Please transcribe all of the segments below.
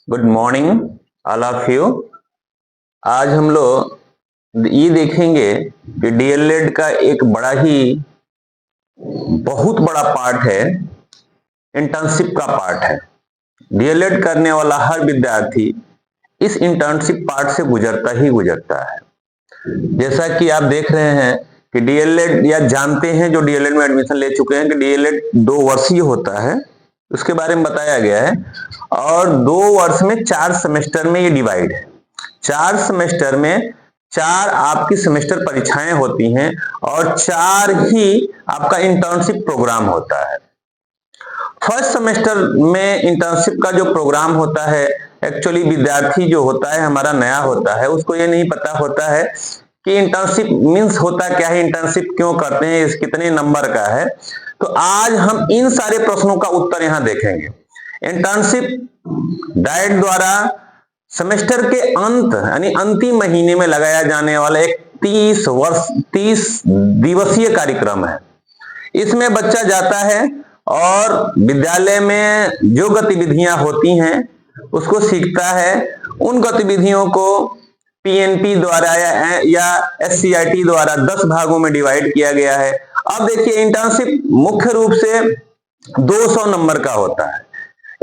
Good morning all of you. आज हम लोग ये देखेंगे कि डीएलएड का एक बहुत बड़ा पार्ट है, इंटर्नशिप का पार्ट है। डीएलएड करने वाला हर विद्यार्थी इस इंटर्नशिप पार्ट से गुजरता है। जैसा कि आप देख रहे हैं कि डीएलएड या जानते हैं जो डीएलएड में एडमिशन ले चुके हैं कि डीएलएड 2 वर्षीय होता है, उसके बारे में बताया गया है। और 2 वर्ष में 4 सेमेस्टर में ये डिवाइड है। 4 सेमेस्टर में 4 आपकी सेमेस्टर परीक्षाएं होती हैं और 4 ही आपका इंटर्नशिप प्रोग्राम होता है। फर्स्ट सेमेस्टर में इंटर्नशिप का जो प्रोग्राम होता है, एक्चुअली विद्यार्थी जो होता है हमारा नया होता है, उसको ये नहीं पता होता है कि इंटर्नशिप मीन्स होता क्या है, इंटर्नशिप क्यों करते हैं, इस कितने नंबर का है। तो आज हम इन सारे प्रश्नों का उत्तर यहां देखेंगे। इंटर्नशिप डाइट द्वारा सेमेस्टर के अंत यानी अंतिम महीने में लगाया जाने वाला एक 30 दिवसीय कार्यक्रम है। इसमें बच्चा जाता है और विद्यालय में जो गतिविधियां होती हैं उसको सीखता है। उन गतिविधियों को पीएनपी द्वारा या एससीईआरटी द्वारा 10 भागों में डिवाइड किया गया है। अब देखिए, इंटर्नशिप मुख्य रूप से 200 नंबर का होता है।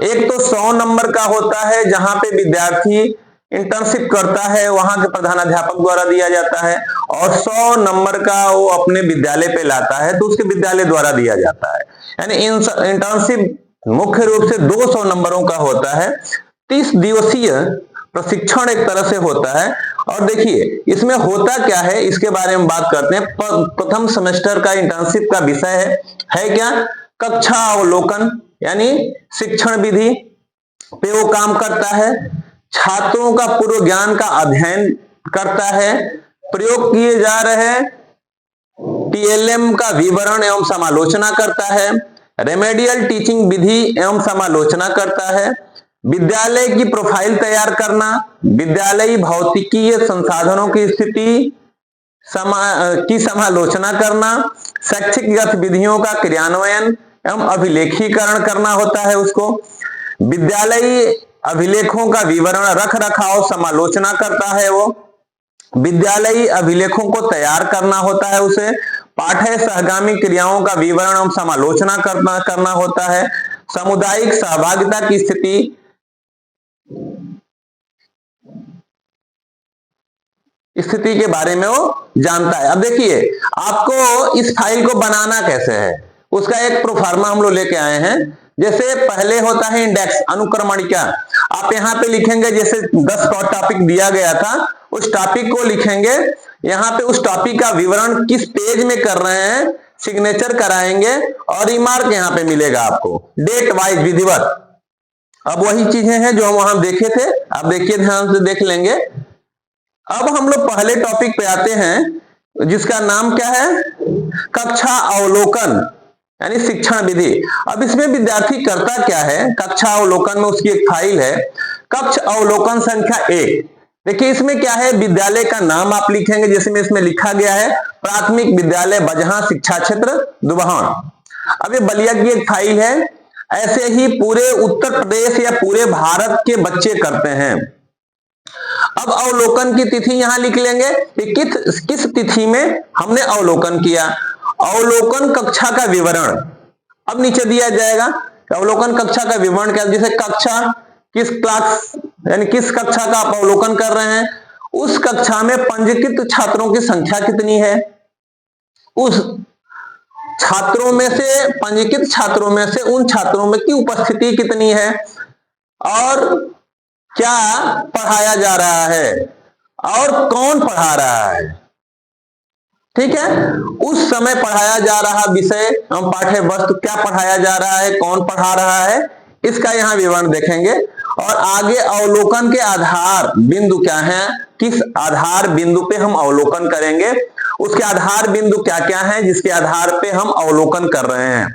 एक तो 100 नंबर का होता है जहां पे विद्यार्थी इंटर्नशिप करता है, वहां के प्रधानाध्यापक द्वारा दिया जाता है, और 100 नंबर का वो अपने विद्यालय पे लाता है तो उसके विद्यालय द्वारा दिया जाता है। यानी इंटर्नशिप मुख्य रूप से 200 नंबरों का होता है। 30 दिवसीय प्रशिक्षण एक तरह से होता है। और देखिए इसमें होता क्या है इसके बारे में बात करते हैं। प्रथम सेमेस्टर का इंटर्नशिप का विषय है क्या? कक्षा अवलोकन, यानी शिक्षण विधि पे वो काम करता है। छात्रों का पूर्व ज्ञान का अध्ययन करता है। प्रयोग किए जा रहे टीएलएम का विवरण एवं समालोचना करता है। रेमेडियल टीचिंग विधि एवं समालोचना करता है। विद्यालय की प्रोफाइल तैयार करना, विद्यालयी भौतिकीय संसाधनों की स्थिति की समालोचना करना, शैक्षिक गतिविधियों का क्रियान्वयन एवं अभिलेखीकरण करना होता है उसको। विद्यालयी अभिलेखों का विवरण रख रखाव समालोचना करता है वो। विद्यालयी अभिलेखों को तैयार करना होता है उसे। पाठ्य सहगामी क्रियाओं का विवरण एवं समालोचना करना होता है। सामुदायिक सहभागिता की स्थिति के बारे में वो जानता है। अब देखिए आपको इस फाइल को बनाना कैसे है उसका एक प्रोफार्मा हम लोग लेके आए हैं। जैसे पहले होता है इंडेक्स, अनुक्रमणिका। आप यहाँ पे लिखेंगे, जैसे 10 टॉपिक दिया गया था उस टॉपिक को लिखेंगे। यहाँ पे उस टॉपिक का विवरण किस पेज में कर रहे हैं, सिग्नेचर कराएंगे और रिमार्क यहाँ पे मिलेगा आपको डेट वाइज विधिवत। अब वही चीजें हैं जो हम वहां देखे थे, आप देखिए ध्यान से देख लेंगे। अब हम लोग पहले टॉपिक पे आते हैं जिसका नाम क्या है? कक्षा अवलोकन यानी शिक्षण विधि। अब इसमें विद्यार्थी करता क्या है? कक्षा अवलोकन में उसकी एक फाइल है, कक्ष अवलोकन संख्या 1। देखिए इसमें क्या है, विद्यालय का नाम आप लिखेंगे, जिसमें इसमें लिखा गया है प्राथमिक विद्यालय बजहा शिक्षा क्षेत्र दुबहान। अब ये बलिया की एक फाइल है। ऐसे ही पूरे उत्तर प्रदेश या पूरे भारत के बच्चे करते हैं। अब अवलोकन की तिथि यहां लिख लेंगे कि किस तिथि में हमने अवलोकन किया। अवलोकन कक्षा का विवरण अब नीचे दिया जाएगा। अवलोकन कक्षा का विवरण क्या, जैसे कक्षा किस क्लास यानी किस कक्षा का आप अवलोकन कर रहे हैं, उस कक्षा में पंजीकृत छात्रों की संख्या कितनी है, उस छात्रों में से पंजीकृत छात्रों में से उन छात्रों में की उपस्थिति कितनी है, और क्या पढ़ाया जा रहा है और कौन पढ़ा रहा है। ठीक है, उस समय पढ़ाया जा रहा विषय एवं पाठ्य वस्तु क्या पढ़ाया जा रहा है, कौन पढ़ा रहा है, इसका यहाँ विवरण देखेंगे। और आगे अवलोकन के आधार बिंदु क्या है, किस आधार बिंदु पे हम अवलोकन करेंगे, उसके आधार बिंदु क्या क्या है जिसके आधार पे हम अवलोकन कर रहे हैं।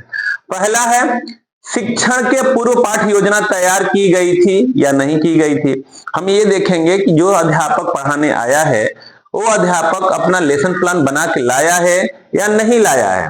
पहला है शिक्षण के पूर्व पाठ योजना तैयार की गई थी या नहीं की गई थी। हम ये देखेंगे कि जो अध्यापक पढ़ाने आया है वो अध्यापक अपना लेसन प्लान बना के लाया है या नहीं लाया है।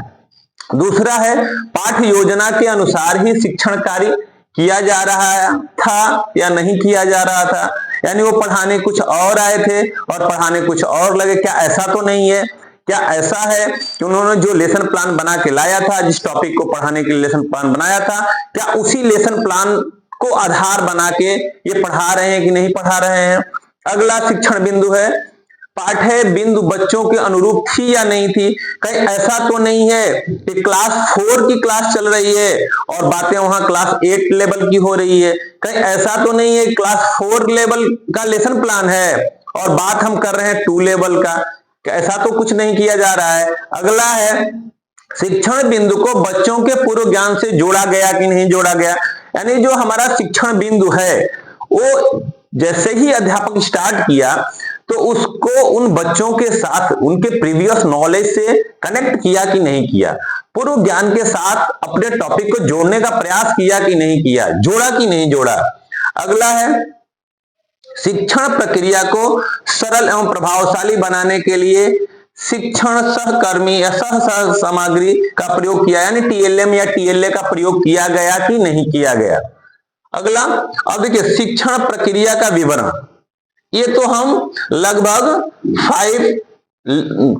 दूसरा है पाठ योजना के अनुसार ही शिक्षण कार्य किया जा रहा था या नहीं किया जा रहा था, यानी वो पढ़ाने कुछ और आए थे और पढ़ाने कुछ और लगे, क्या ऐसा तो नहीं है? क्या ऐसा है कि उन्होंने जो लेसन प्लान बना के लाया था, जिस टॉपिक को पढ़ाने के लिए लेसन प्लान बनाया था, क्या उसी लेसन प्लान को आधार बना के ये पढ़ा रहे हैं कि नहीं पढ़ा रहे हैं? अगला शिक्षण बिंदु है, पाठ्य बिंदु बच्चों के अनुरूप थी या नहीं थी? कहीं ऐसा तो नहीं है कि क्लास 4 की क्लास चल रही है और बातें वहां क्लास 8 लेवल की हो रही है? कहीं ऐसा तो नहीं है क्लास 4 लेवल का लेसन प्लान है और बात हम कर रहे हैं 2 लेवल का? ऐसा तो कुछ नहीं किया जा रहा है। अगला है, शिक्षण बिंदु को बच्चों के पूर्व ज्ञान से जोड़ा गया कि नहीं जोड़ा गया? यानी जो हमारा शिक्षण बिंदु है वो जैसे ही अध्यापक स्टार्ट किया तो उसको उन बच्चों के साथ उनके प्रीवियस नॉलेज से कनेक्ट किया कि नहीं किया, पूर्व ज्ञान के साथ अपने टॉपिक को जोड़ने का प्रयास किया कि नहीं किया, जोड़ा कि नहीं जोड़ा। अगला है, शिक्षण प्रक्रिया को सरल एवं प्रभावशाली बनाने के लिए शिक्षण सहकर्मी या सह सामग्री का प्रयोग किया, यानी टीएलएम या टीएलए का प्रयोग किया गया कि नहीं किया गया। अगला, अब देखिए शिक्षण प्रक्रिया का विवरण, ये तो हम लगभग 5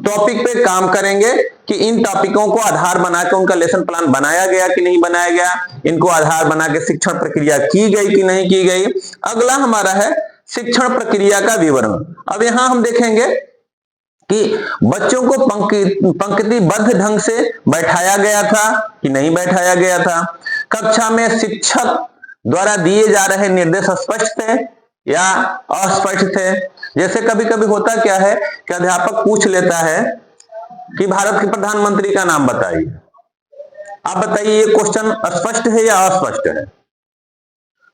टॉपिक पे काम करेंगे कि इन टॉपिकों को आधार बना के उनका लेसन प्लान बनाया गया कि नहीं बनाया गया, इनको आधार बना के शिक्षण प्रक्रिया की गई कि नहीं की गई। अगला हमारा है शिक्षण प्रक्रिया का विवरण। अब यहां हम देखेंगे कि बच्चों को पंक्तिबद्ध ढंग से बैठाया गया था कि नहीं बैठाया गया था, कक्षा में शिक्षक द्वारा दिए जा रहे निर्देश स्पष्ट थे या अस्पष्ट थे। जैसे कभी कभी होता क्या है कि अध्यापक पूछ लेता है कि भारत के प्रधानमंत्री का नाम बताइए, आप बताइए ये क्वेश्चन स्पष्ट है या अस्पष्ट है?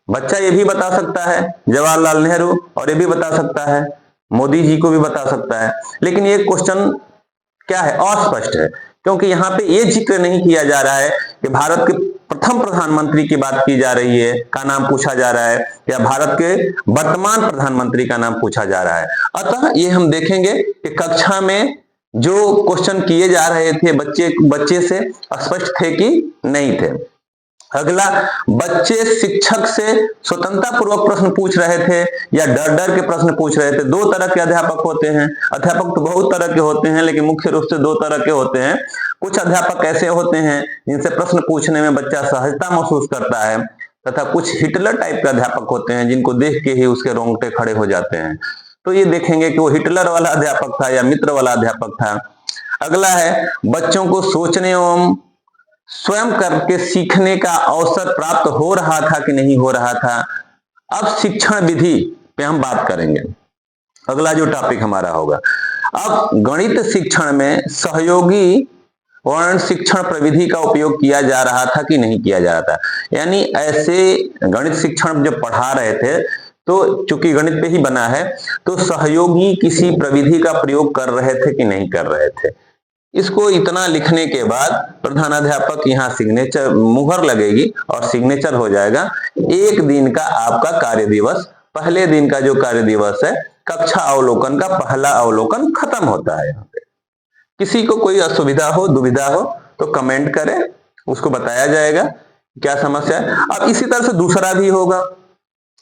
बच्चा ये भी बता सकता है जवाहरलाल नेहरू, और ये भी बता सकता है मोदी जी को भी बता सकता है, लेकिन ये क्वेश्चन क्या है? अस्पष्ट है, क्योंकि यहाँ पे ये जिक्र नहीं किया जा रहा है कि भारत के प्रथम प्रधानमंत्री की बात की जा रही है का नाम पूछा जा रहा है या भारत के वर्तमान प्रधानमंत्री का नाम पूछा जा रहा है। अतः ये हम देखेंगे कि कक्षा में जो क्वेश्चन किए जा रहे थे बच्चे से स्पष्ट थे कि नहीं थे। अगला, बच्चे शिक्षक से स्वतंत्रता पूर्वक प्रश्न पूछ रहे थे या डर डर के प्रश्न पूछ रहे थे? 2 तरह के अध्यापक होते हैं, अध्यापक तो बहुत तरह के होते हैं लेकिन मुख्य रूप से 2 तरह के होते हैं। कुछ अध्यापक ऐसे होते हैं जिनसे प्रश्न पूछने में बच्चा सहजता महसूस करता है, तथा कुछ हिटलर टाइप के अध्यापक होते हैं जिनको देख के ही उसके रोंगटे खड़े हो जाते हैं। तो ये देखेंगे कि वो हिटलर वाला अध्यापक था या मित्र वाला अध्यापक था। अगला है, बच्चों को सोचने एवं स्वयं करके सीखने का अवसर प्राप्त हो रहा था कि नहीं हो रहा था। अब शिक्षण विधि पे हम बात करेंगे, अगला जो टॉपिक हमारा होगा। अब गणित शिक्षण में सहयोगी वर्ण शिक्षण प्रविधि का उपयोग किया जा रहा था कि नहीं किया जा रहा था, यानी ऐसे गणित शिक्षण जब पढ़ा रहे थे तो चूंकि गणित पे ही बना है तो सहयोगी किसी प्रविधि का प्रयोग कर रहे थे कि नहीं कर रहे थे। इसको इतना लिखने के बाद प्रधानाध्यापक यहाँ सिग्नेचर मुहर लगेगी और सिग्नेचर हो जाएगा। 1 दिन का आपका कार्य दिवस, पहले दिन का जो कार्य दिवस है कक्षा अवलोकन का पहला अवलोकन खत्म होता है। यहाँ पे किसी को कोई असुविधा हो दुविधा हो तो कमेंट करें, उसको बताया जाएगा क्या समस्या है। अब इसी तरह से दूसरा भी होगा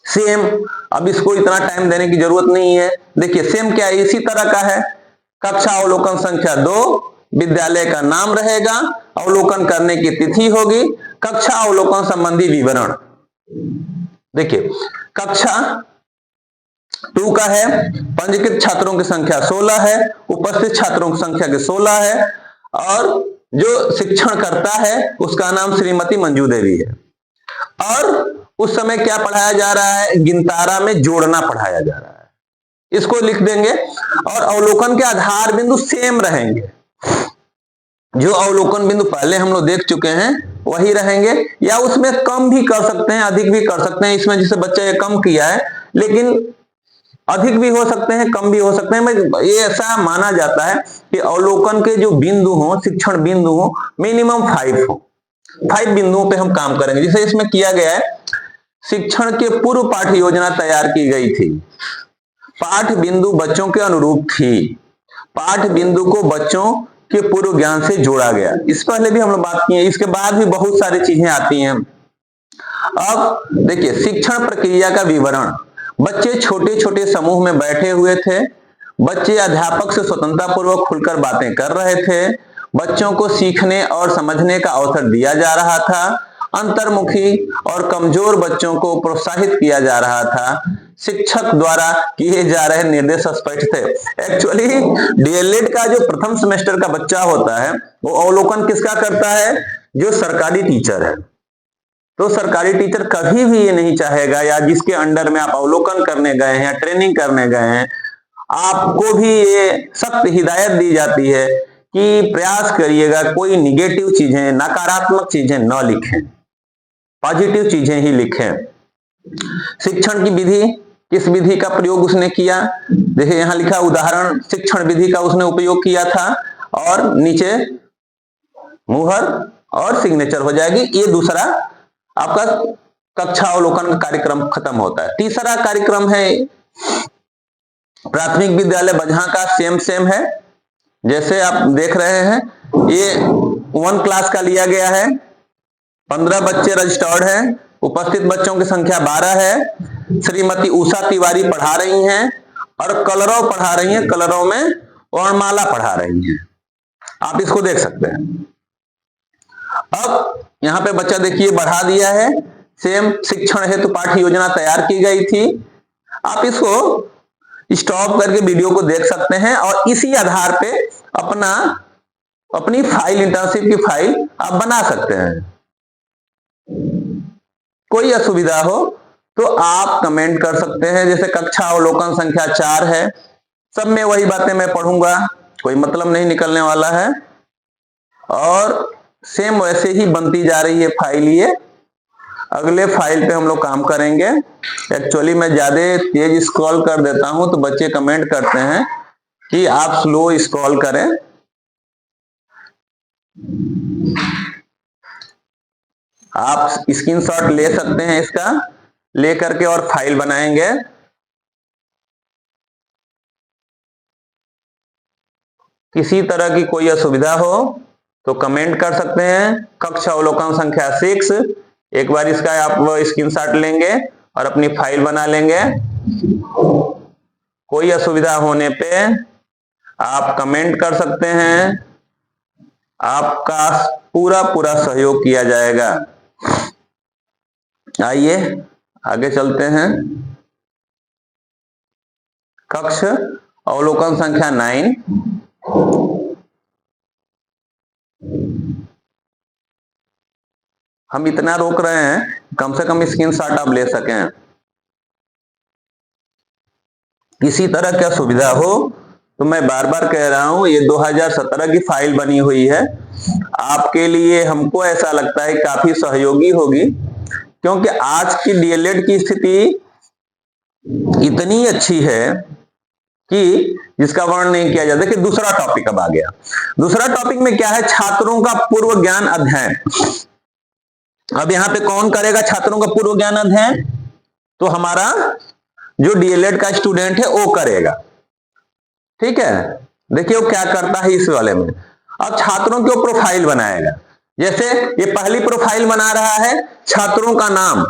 सेम, अब इसको इतना टाइम देने की जरूरत नहीं है। देखिए सेम क्या है, इसी तरह का है, कक्षा अवलोकन संख्या 2, विद्यालय का नाम रहेगा, अवलोकन करने की तिथि होगी, कक्षा अवलोकन संबंधी विवरण। देखिए कक्षा 2 का है, पंजीकृत छात्रों की संख्या 16 है, उपस्थित छात्रों की संख्या के 16 है और जो शिक्षण करता है उसका नाम श्रीमती मंजू देवी है। और उस समय क्या पढ़ाया जा रहा है? गिनतारा में जोड़ना पढ़ाया जा रहा है, इसको लिख देंगे। और अवलोकन के आधार बिंदु सेम रहेंगे, जो अवलोकन बिंदु पहले हम लोग देख चुके हैं वही रहेंगे, या उसमें कम भी कर सकते हैं अधिक भी कर सकते हैं। इसमें जिसे बच्चा ये कम किया है लेकिन अधिक भी हो सकते हैं कम भी हो सकते हैं। ये ऐसा माना जाता है कि अवलोकन के जो बिंदु हो, शिक्षण बिंदु हो, मिनिमम 5 हो। 5 बिंदुओं पे हम काम करेंगे। जैसे इसमें किया गया है, शिक्षण के पूर्व पाठ्य योजना तैयार की गई थी, पाठ बिंदु बच्चों के अनुरूप थी, पाठ बिंदु को बच्चों के पूर्व ज्ञान से जोड़ा गया। इस पहले भी हम लोग बात की है, इसके बाद भी बहुत सारी चीजें आती हैं। अब देखिए शिक्षण प्रक्रिया का विवरण। बच्चे छोटे छोटे समूह में बैठे हुए थे। बच्चे अध्यापक से स्वतंत्रता पूर्वक खुलकर बातें कर रहे थे। बच्चों को सीखने और समझने का अवसर दिया जा रहा था। अंतर्मुखी और कमजोर बच्चों को प्रोत्साहित किया जा रहा था। शिक्षक द्वारा किए जा रहे निर्देश स्पष्ट थे। एक्चुअली डीएलएड का जो प्रथम सेमेस्टर का बच्चा होता है वो अवलोकन किसका करता है? जो सरकारी टीचर है। तो सरकारी टीचर कभी भी ये नहीं चाहेगा, या जिसके अंडर में आप अवलोकन करने गए हैं या ट्रेनिंग करने गए हैं, आपको भी ये सख्त हिदायत दी जाती है कि प्रयास करिएगा कोई निगेटिव चीजें, नकारात्मक चीजें न लिखें, पॉजिटिव चीजें ही लिखें। शिक्षण की विधि, किस विधि का प्रयोग उसने किया? देखिए यहां लिखा उदाहरण शिक्षण विधि का उसने उपयोग किया था, और नीचे मुहर और सिग्नेचर हो जाएगी। ये दूसरा आपका कक्षा अवलोकन का कार्यक्रम खत्म होता है। तीसरा कार्यक्रम है प्राथमिक विद्यालय बजहा का, सेम है। जैसे आप देख रहे हैं ये 1 क्लास का लिया गया है। 15 बच्चे रजिस्टर्ड हैं। उपस्थित बच्चों की संख्या 12 है। श्रीमती उषा तिवारी पढ़ा रही हैं और कलरव पढ़ा रही हैं, कलरव में वर्णमाला पढ़ा रही हैं। आप इसको देख सकते हैं। अब यहां पे बच्चा देखिए बढ़ा दिया है। सेम शिक्षण हेतु पाठ्य योजना तैयार की गई थी। आप इसको स्टॉप करके वीडियो को देख सकते हैं और इसी आधार पे अपनी फाइल, इंटर्नशिप की फाइल आप बना सकते हैं। कोई असुविधा हो तो आप कमेंट कर सकते हैं। जैसे कक्षा अवलोकन संख्या 4 है, सब में वही बातें मैं पढ़ूंगा, कोई मतलब नहीं निकलने वाला है। और सेम वैसे ही बनती जा रही है फाइल। ये अगले फाइल पे हम लोग काम करेंगे। एक्चुअली मैं ज्यादा तेज स्क्रॉल कर देता हूं तो बच्चे कमेंट करते हैं कि आप स्लो स्क्रॉल करें। आप स्क्रीनशॉट ले सकते हैं इसका, ले करके और फाइल बनाएंगे। किसी तरह की कोई असुविधा हो तो कमेंट कर सकते हैं। कक्षा अवलोकन संख्या 6, एक बार इसका आप स्क्रीनशॉट लेंगे और अपनी फाइल बना लेंगे। कोई असुविधा होने पे आप कमेंट कर सकते हैं, आपका पूरा सहयोग किया जाएगा। आइए आगे चलते हैं। कक्ष अवलोकन संख्या 9। हम इतना रोक रहे हैं, कम से कम स्क्रीनशॉट आप ले सकें। किसी तरह की सुविधा हो तो मैं बार बार कह रहा हूं, ये 2017 की फाइल बनी हुई है। आपके लिए हमको ऐसा लगता है काफी सहयोगी होगी, क्योंकि आज की डीएलएड की स्थिति इतनी अच्छी है कि जिसका वर्णन नहीं किया जाता। देखिए दूसरा टॉपिक अब आ गया। दूसरा टॉपिक में क्या है? छात्रों का पूर्व ज्ञान अध्ययन। अब यहां पे कौन करेगा छात्रों का पूर्व ज्ञान अध्ययन? तो हमारा जो डीएलएड का स्टूडेंट है वो करेगा। ठीक है, देखिए वो क्या करता है इस वाले में। अब छात्रों की प्रोफाइल बनाएगा। जैसे ये पहली प्रोफाइल बना रहा है। छात्रों का नाम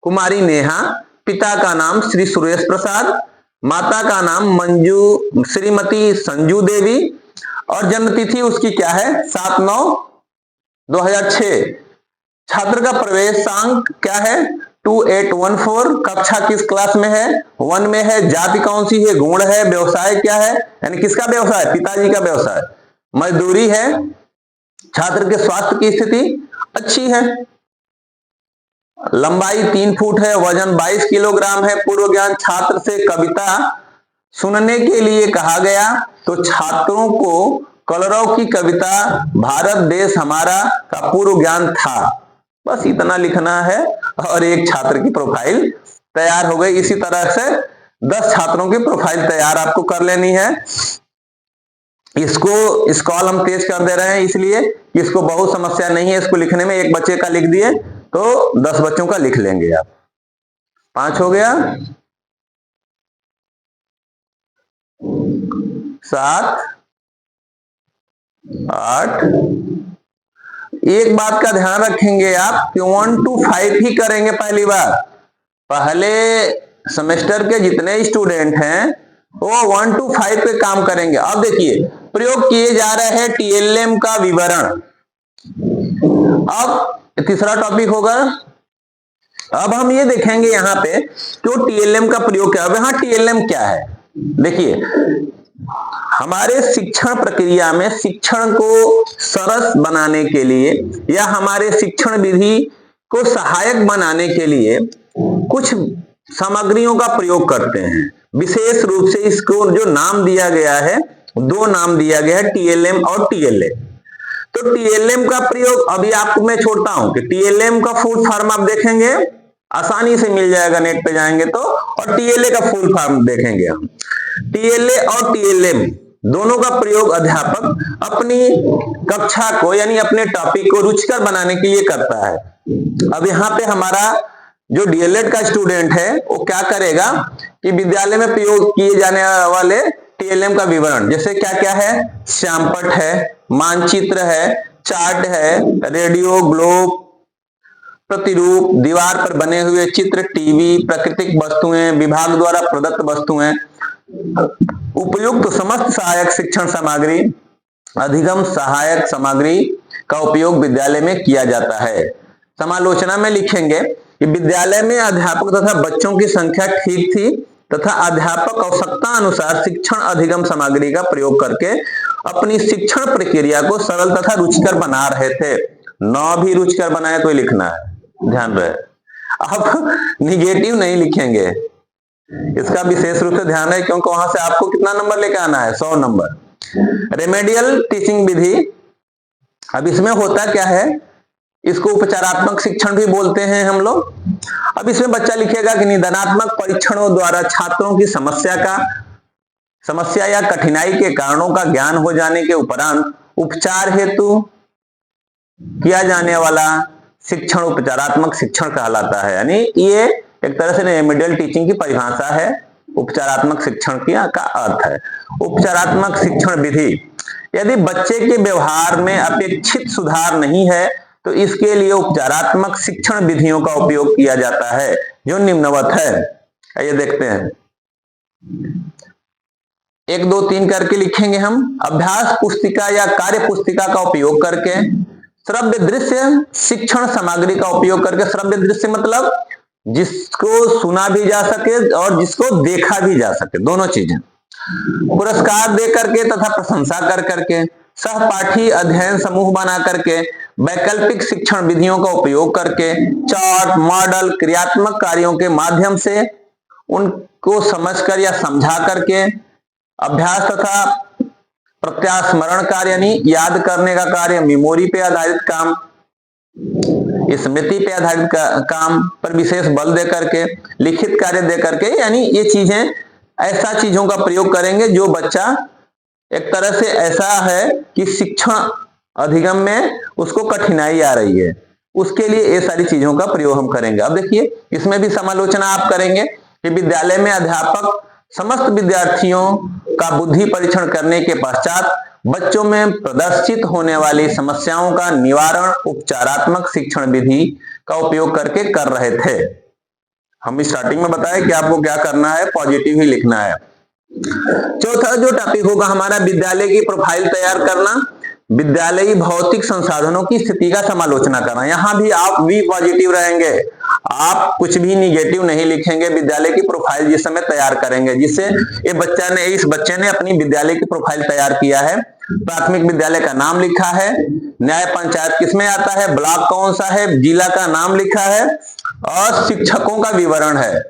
कुमारी नेहा, पिता का नाम श्री सुरेश प्रसाद, माता का नाम श्रीमती संजू देवी, और जन्म तिथि उसकी क्या है? 7/9/2006। छात्र का प्रवेशांक क्या है? 2814। कक्षा किस क्लास में है? 1 में है। जाति कौन सी है? गुण है। व्यवसाय क्या है? यानी किसका व्यवसाय? पिताजी का व्यवसाय। मजदूरी है। छात्र के स्वास्थ्य की स्थिति अच्छी है। लंबाई 3 फुट है। वजन 22 किलोग्राम है। पूर्व ज्ञान छात्र से कविता सुनने के लिए कहा गया, तो छात्रों को कलरव की कविता भारत देश हमारा का पूर्व ज्ञान था। बस इतना लिखना है और एक छात्र की प्रोफाइल तैयार हो गई। इसी तरह से 10 छात्रों की प्रोफाइल तैयार आपको कर लेनी है। इसको स्क्रॉल हम तेज कर दे रहे हैं इसलिए कि इसको बहुत समस्या नहीं है इसको लिखने में। एक बच्चे का लिख दिए तो 10 बच्चों का लिख लेंगे आप। 5 हो गया, 7, 8, एक बात का ध्यान रखेंगे आप कि 1 to 5 ही करेंगे पहली बार। पहले सेमेस्टर के जितने स्टूडेंट हैं वो 1 to 5 पे काम करेंगे। अब देखिए प्रयोग किए जा रहे हैं टीएलएम का विवरण। अब तीसरा टॉपिक होगा, अब हम ये देखेंगे यहाँ पे कि टीएलएम का प्रयोग क्या है। यहाँ टीएलएम क्या है, देखिए हमारे शिक्षण प्रक्रिया में शिक्षण को सरस बनाने के लिए या हमारे शिक्षण विधि को सहायक बनाने के लिए कुछ सामग्रियों का प्रयोग करते हैं। विशेष रूप से इसको जो नाम दिया गया है, दो नाम दिया गया है, टीएलएम और टीएलए। तो टीएलएम का प्रयोग अभी आपको मैं छोड़ता हूं कि टीएलएम का फुल फॉर्म आप देखेंगे, आसानी से मिल जाएगा, नेट पे जाएंगे तो, और टीएलए का फुल फॉर्म देखेंगे हम। टीएलए और टीएलएम दोनों का प्रयोग अध्यापक अपनी कक्षा को यानी अपने टॉपिक को रुचिकर बनाने के लिए करता है। अब यहाँ पे हमारा जो डीएलएड का स्टूडेंट है वो क्या करेगा कि विद्यालय में प्रयोग किए जाने वाले टीएलएम का विवरण, जैसे क्या क्या है, श्यामपट्ट है, मानचित्र है, चार्ट है, रेडियो, ग्लोब, प्रतिरूप, दीवार पर बने हुए चित्र, टीवी, प्राकृतिक वस्तुएं, विभाग द्वारा प्रदत्त वस्तुएं, उपयुक्त समस्त सहायक शिक्षण सामग्री, अधिगम सहायक सामग्री का उपयोग विद्यालय में किया जाता है। समालोचना में लिखेंगे कि विद्यालय में अध्यापक तथा बच्चों की संख्या ठीक थी तथा अध्यापक आवश्यकता अनुसार शिक्षण अधिगम सामग्री का प्रयोग करके अपनी शिक्षण प्रक्रिया को सरल तथा रुचिकर बना रहे थे। न भी रुचिकर बनाए तो लिखना है, ध्यान रहे। अब निगेटिव नहीं लिखेंगे, इसका विशेष रूप से ध्यान है क्योंकि वहां से आपको कितना नंबर लेकर आना है, 100 नंबर। रेमेडियल टीचिंग विधि, अब इसमें होता क्या है, इसको उपचारात्मक शिक्षण भी बोलते हैं हम लोग। अब इसमें बच्चा लिखेगा कि निदानात्मक परीक्षणों द्वारा छात्रों की समस्या या कठिनाई के कारणों का ज्ञान हो जाने के उपरांत उपचार हेतु किया जाने वाला शिक्षण उपचारात्मक शिक्षण कहलाता है। यानी ये एक तरह से रेमेडियल टीचिंग की परिभाषा है, उपचारात्मक शिक्षण का अर्थ है। उपचारात्मक शिक्षण विधि, यदि बच्चे के व्यवहार में अपेक्षित सुधार नहीं है तो इसके लिए उपचारात्मक शिक्षण विधियों का उपयोग किया जाता है जो निम्नवत है। आइए देखते हैं, 1 2 3 करके लिखेंगे हम। अभ्यास पुस्तिका या कार्य पुस्तिका का उपयोग करके श्रव्य दृश्य शिक्षण सामग्री का उपयोग करके, श्रव्य दृश्य मतलब जिसको सुना भी जा सके और जिसको देखा भी जा सके, दोनों चीजें। पुरस्कार दे करके तथा प्रशंसा कर करके, सहपाठी अध्ययन समूह बना करके, वैकल्पिक शिक्षण विधियों का उपयोग करके, चार्ट, मॉडल, क्रियात्मक कार्यों के माध्यम से उनको समझकर या समझा करके, अभ्यास तथा प्रत्यास्मरण कार्य यानी याद करने का कार्य, मेमोरी पे आधारित काम, स्मृति पे आधारित काम पर विशेष बल दे करके, लिखित कार्य दे करके, यानी ये चीजें ऐसा चीजों का प्रयोग करेंगे जो बच्चा एक तरह से ऐसा है कि शिक्षण अधिगम में उसको कठिनाई आ रही है, उसके लिए ये सारी चीजों का प्रयोग हम करेंगे। अब देखिए इसमें भी समालोचना आप करेंगे कि विद्यालय में अध्यापक समस्त विद्यार्थियों का बुद्धि परीक्षण करने के पश्चात बच्चों में प्रदर्शित होने वाली समस्याओं का निवारण उपचारात्मक शिक्षण विधि का उपयोग करके कर रहे थे। हम स्टार्टिंग में बताए कि आपको क्या करना है, पॉजिटिव ही लिखना है। चौथा जो टॉपिक होगा हमारा विद्यालय की प्रोफाइल तैयार करना, विद्यालयी भौतिक संसाधनों की स्थिति का समालोचना करना। यहां भी आप भी पॉजिटिव रहेंगे, आप कुछ भी निगेटिव नहीं लिखेंगे। विद्यालय की प्रोफाइल जिस समय तैयार करेंगे, जिससे इस बच्चे ने अपनी विद्यालय की प्रोफाइल तैयार किया है। प्राथमिक विद्यालय का नाम लिखा है, न्याय पंचायत किसमें आता है, ब्लॉक कौन सा है, जिला का नाम लिखा है और शिक्षकों का विवरण है।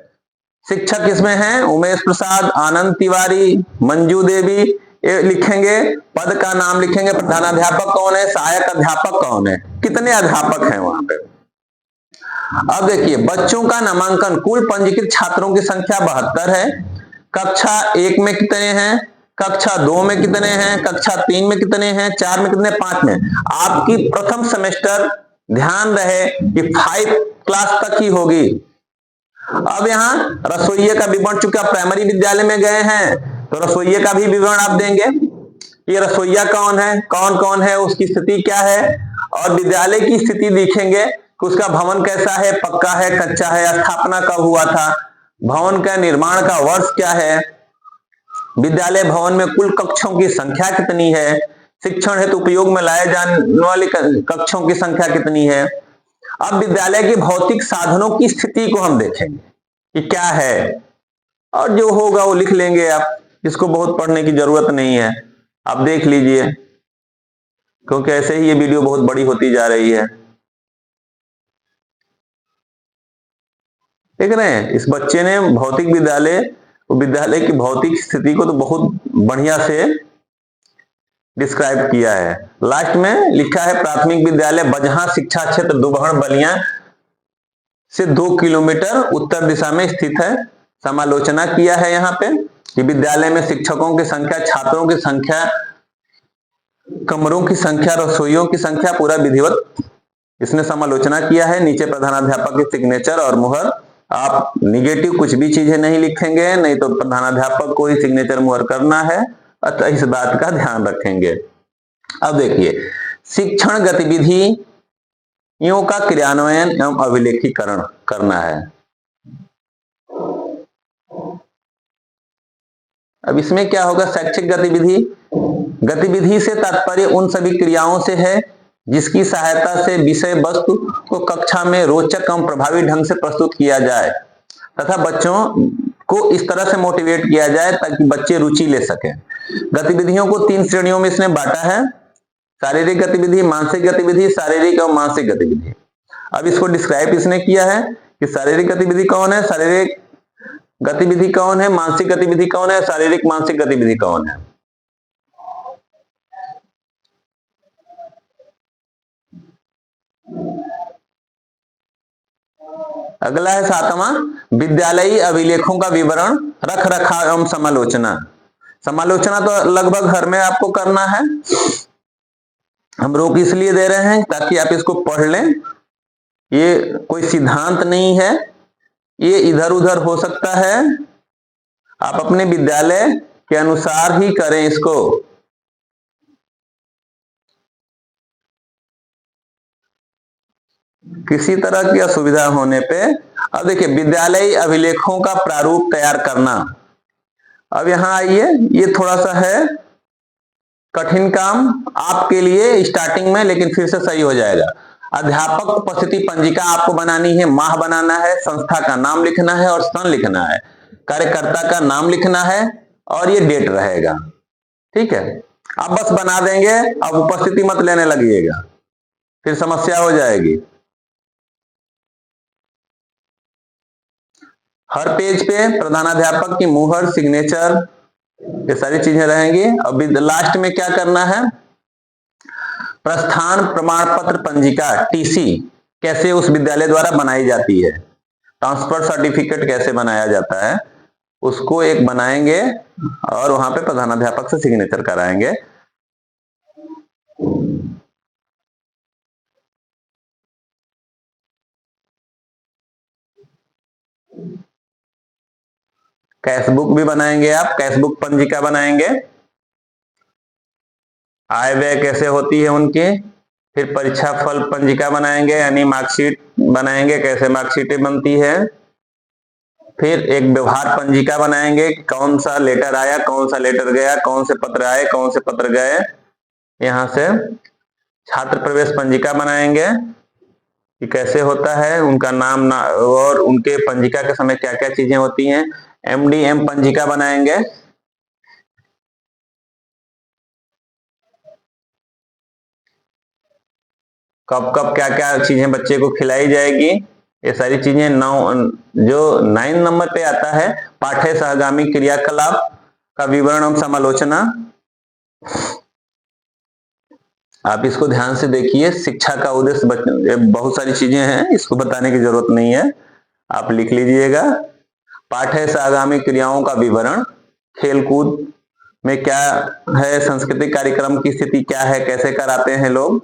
शिक्षक किसमें हैं, उमेश प्रसाद, आनंद तिवारी, मंजू देवी, ये लिखेंगे। पद का नाम लिखेंगे, प्रधानाध्यापक कौन है, सहायक अध्यापक कौन है, कितने अध्यापक हैं वहां पे। अब देखिए बच्चों का नामांकन, कुल पंजीकृत छात्रों की संख्या 72 है। कक्षा 1 में कितने हैं, कक्षा 2 में कितने हैं, कक्षा 3 में कितने हैं, 4 में कितने, 5 में। आपकी प्रथम सेमेस्टर ध्यान रहे कि 5 क्लास तक ही होगी। अब यहाँ रसोइये का विवरण, चूंकि आप प्राइमरी विद्यालय में गए हैं तो रसोइये का भी विवरण आप देंगे। ये रसोइया कौन है, कौन कौन है, उसकी स्थिति क्या है, और विद्यालय की स्थिति लिखेंगे कि उसका भवन कैसा है, पक्का है, कच्चा है, स्थापना कब हुआ था, भवन का निर्माण का वर्ष क्या है, विद्यालय भवन में कुल कक्षों की संख्या कितनी है, शिक्षण हेतु उपयोग में लाए जाने वाली कक्षों की संख्या कितनी है। अब विद्यालय के भौतिक साधनों की स्थिति को हम देखेंगे कि क्या है, और जो होगा वो लिख लेंगे आप, इसको बहुत पढ़ने की जरूरत नहीं है, आप देख लीजिए, क्योंकि ऐसे ही ये वीडियो बहुत बड़ी होती जा रही है। देख रहे हैं, इस बच्चे ने भौतिक विद्यालय की भौतिक स्थिति को तो बहुत बढ़िया से डिस्क्राइब किया है। लास्ट में लिखा है प्राथमिक विद्यालय बजहा शिक्षा क्षेत्र दुबहर बलिया से 2 किलोमीटर उत्तर दिशा में स्थित है। समालोचना किया है यहाँ पे कि विद्यालय में शिक्षकों की संख्या, छात्रों की संख्या, कमरों की संख्या, रसोइयों की संख्या, पूरा विधिवत इसने समालोचना किया है। नीचे प्रधानाध्यापक के सिग्नेचर और मुहर, आप निगेटिव कुछ भी चीजें नहीं लिखेंगे, नहीं तो प्रधानाध्यापक को ही सिग्नेचर मुहर करना है, अतः इस बात का ध्यान रखेंगे। अब देखिए, शिक्षण गतिविधियों का क्रियान्वयन एवं अभिलेखीकरण करना है। अब इसमें क्या होगा, शैक्षिक गतिविधि से तात्पर्य उन सभी क्रियाओं से है जिसकी सहायता से विषय वस्तु को कक्षा में रोचक एवं प्रभावी ढंग से प्रस्तुत किया जाए तथा बच्चों को इस तरह से मोटिवेट किया जाए ताकि बच्चे रुचि ले सकें। गतिविधियों को 3 श्रेणियों में इसने बांटा है, शारीरिक गतिविधि, मानसिक गतिविधि, शारीरिक और मानसिक गतिविधि। अब इसको डिस्क्राइब इसने किया है कि शारीरिक गतिविधि कौन है, शारीरिक गतिविधि कौन है, मानसिक गतिविधि कौन है, शारीरिक मानसिक गतिविधि कौन है। अगला है 7वां, विद्यालयी अभिलेखों का विवरण, रख रखाव एवं समालोचना। समालोचना तो लगभग घर में आपको करना है, हम रोक इसलिए दे रहे हैं ताकि आप इसको पढ़ लें। ये कोई सिद्धांत नहीं है, ये इधर उधर हो सकता है, आप अपने विद्यालय के अनुसार ही करें इसको। किसी तरह की असुविधा होने पे, अब देखिए विद्यालयी अभिलेखों का प्रारूप तैयार करना। अब यहां आइए, ये थोड़ा सा है कठिन काम आपके लिए स्टार्टिंग में, लेकिन फिर से सही हो जाएगा। अध्यापक उपस्थिति पंजिका आपको बनानी है, माह बनाना है, संस्था का नाम लिखना है और सन लिखना है, कार्यकर्ता का नाम लिखना है और ये डेट रहेगा। ठीक है, आप बस बना देंगे, अब उपस्थिति मत लेने लगिएगा, फिर समस्या हो जाएगी। हर पेज पे प्रधानाध्यापक की मुहर, सिग्नेचर, ये सारी चीजें रहेंगी। अब लास्ट में क्या करना है, प्रस्थान प्रमाण पत्र पंजिका टीसी कैसे उस विद्यालय द्वारा बनाई जाती है, ट्रांसफर सर्टिफिकेट कैसे बनाया जाता है, उसको एक बनाएंगे और वहां पे प्रधानाध्यापक से सिग्नेचर कराएंगे। कैशबुक भी बनाएंगे आप, कैशबुक पंजिका बनाएंगे, आय व्यय कैसे होती है उनकी, फिर परीक्षा फल पंजिका बनाएंगे, यानी मार्कशीट बनाएंगे, कैसे मार्कशीटें बनती है, फिर एक व्यवहार पंजिका बनाएंगे, कौन सा लेटर आया, कौन सा लेटर गया, कौन से पत्र आए, कौन से पत्र गए। यहां से छात्र प्रवेश पंजिका बनाएंगे कि कैसे होता है, उनका नाम और उनके पंजिका के समय क्या क्या चीजें होती हैं। एमडीएम पंजिका बनाएंगे, कब कब क्या क्या चीजें बच्चे को खिलाई जाएगी, ये सारी चीजें। 9 नंबर पे आता है पाठ्य सहगामी क्रियाकलाप का विवरण एवं समालोचना। आप इसको ध्यान से देखिए, शिक्षा का उद्देश्य, बहुत सारी चीजें हैं, इसको बताने की जरूरत नहीं है, आप लिख लीजिएगा। पाठ्य सहगामी क्रियाओं का विवरण, खेलकूद में क्या है, सांस्कृतिक कार्यक्रम की स्थिति क्या है, कैसे कराते हैं लोग,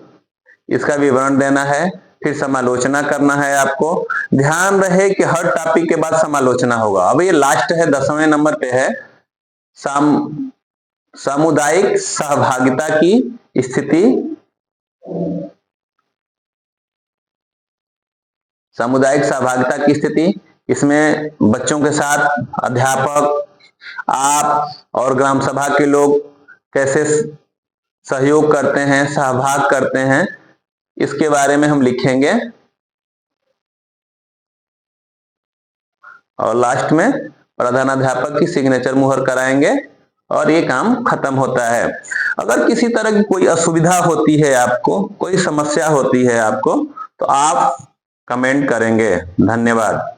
इसका विवरण देना है। फिर समालोचना करना है आपको। ध्यान रहे कि हर टॉपिक के बाद समालोचना होगा। अब ये लास्ट है, 10वें नंबर पे है, सामुदायिक सहभागिता की स्थिति। सामुदायिक सहभागिता की स्थिति, इसमें बच्चों के साथ अध्यापक, आप और ग्राम सभा के लोग कैसे सहयोग करते हैं, सहभाग करते हैं, इसके बारे में हम लिखेंगे। और लास्ट में प्रधानाध्यापक की सिग्नेचर मुहर कराएंगे और ये काम खत्म होता है। अगर किसी तरह की कोई असुविधा होती है आपको, कोई समस्या होती है आपको, तो आप कमेंट करेंगे। धन्यवाद।